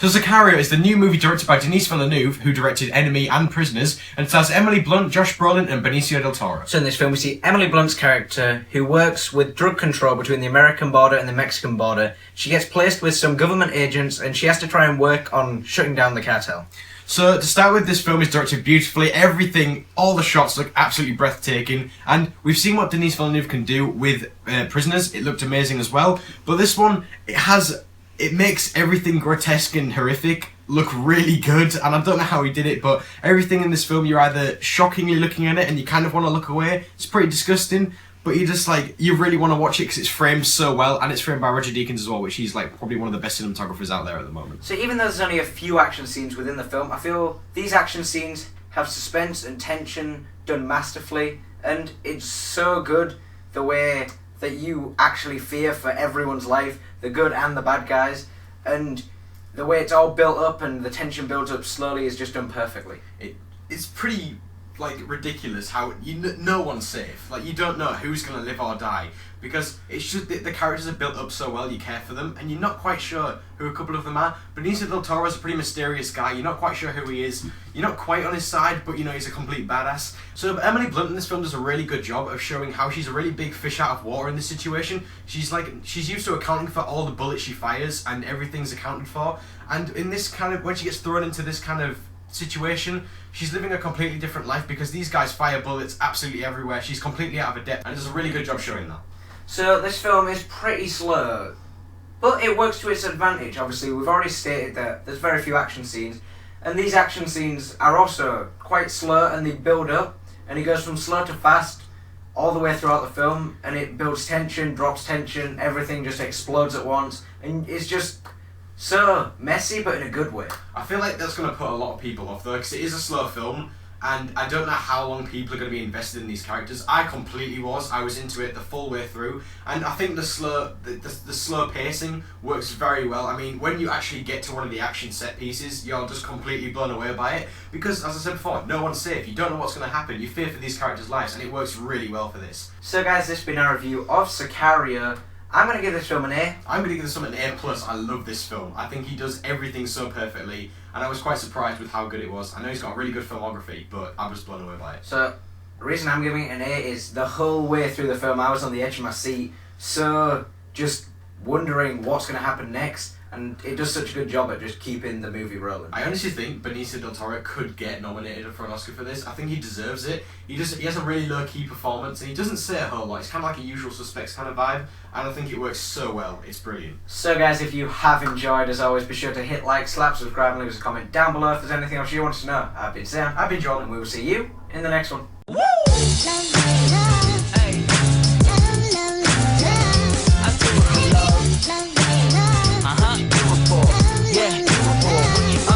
So Sicario is the new movie directed by Denis Villeneuve, who directed Enemy and Prisoners, and stars Emily Blunt, Josh Brolin and Benicio del Toro. So in this film we see Emily Blunt's character, who works with drug control between the American border and the Mexican border. She gets placed with some government agents and she has to try and work on shutting down the cartel. So to start with, this film is directed beautifully. Everything, all the shots look absolutely breathtaking, and we've seen what Denis Villeneuve can do with Prisoners. It looked amazing as well, but this one, it makes everything grotesque and horrific look really good, and I don't know how he did it, but everything in this film, you're either shockingly looking at it and you kind of want to look away. It's pretty disgusting, but you really want to watch it because it's framed so well, and it's framed by Roger Deakins as well, which he's probably one of the best cinematographers out there at the moment. So even though there's only a few action scenes within the film, I feel these action scenes have suspense and tension done masterfully, and it's so good the way that you actually fear for everyone's life, the good and the bad guys, and the way it's all built up and the tension builds up slowly is just done perfectly. It's pretty ridiculous how no one's safe. You don't know who's gonna live or die because it's just the characters are built up so well. You care for them and you're not quite sure who a couple of them are. Benicio del Toro is a pretty mysterious guy. You're not quite sure who he is. You're not quite on his side, but he's a complete badass. So Emily Blunt in this film does a really good job of showing how she's a really big fish out of water in this situation. She's used to accounting for all the bullets she fires and everything's accounted for. And in this when she gets thrown into this kind of situation, she's living a completely different life because these guys fire bullets absolutely everywhere. She's completely out of her depth and does a really good job showing that. So this film is pretty slow, but it works to its advantage. Obviously, we've already stated that there's very few action scenes, and these action scenes are also quite slow and they build up, and it goes from slow to fast all the way throughout the film, and it builds tension, drops tension, everything just explodes at once, and it's just so messy, but in a good way. I feel like that's going to put a lot of people off though, because it is a slow film, and I don't know how long people are going to be invested in these characters. I completely was. I was into it the full way through, and I think the slow pacing works very well. I mean, when you actually get to one of the action set pieces, you're just completely blown away by it, because as I said before, no one's safe. You don't know what's going to happen. You fear for these characters' lives, and it works really well for this. So guys, this has been our review of Sicario. I'm going to give this film an A. I'm going to give this film an A+. I love this film. I think he does everything so perfectly, and I was quite surprised with how good it was. I know he's got a really good filmography, but I was blown away by it. So, the reason I'm giving it an A is the whole way through the film I was on the edge of my seat, so just wondering what's going to happen next, and it does such a good job at just keeping the movie rolling. I honestly think Benicio del Toro could get nominated for an Oscar for this. I think he deserves it. He has a really low-key performance, and he doesn't say a whole lot. It's kind of like a Usual Suspects kind of vibe, and I think it works so well. It's brilliant. So guys, if you have enjoyed, as always, be sure to hit like, slap, subscribe, and leave us a comment down below if there's anything else you want to know. I've been Sam. I've been John. And we will see you in the next one. Woo!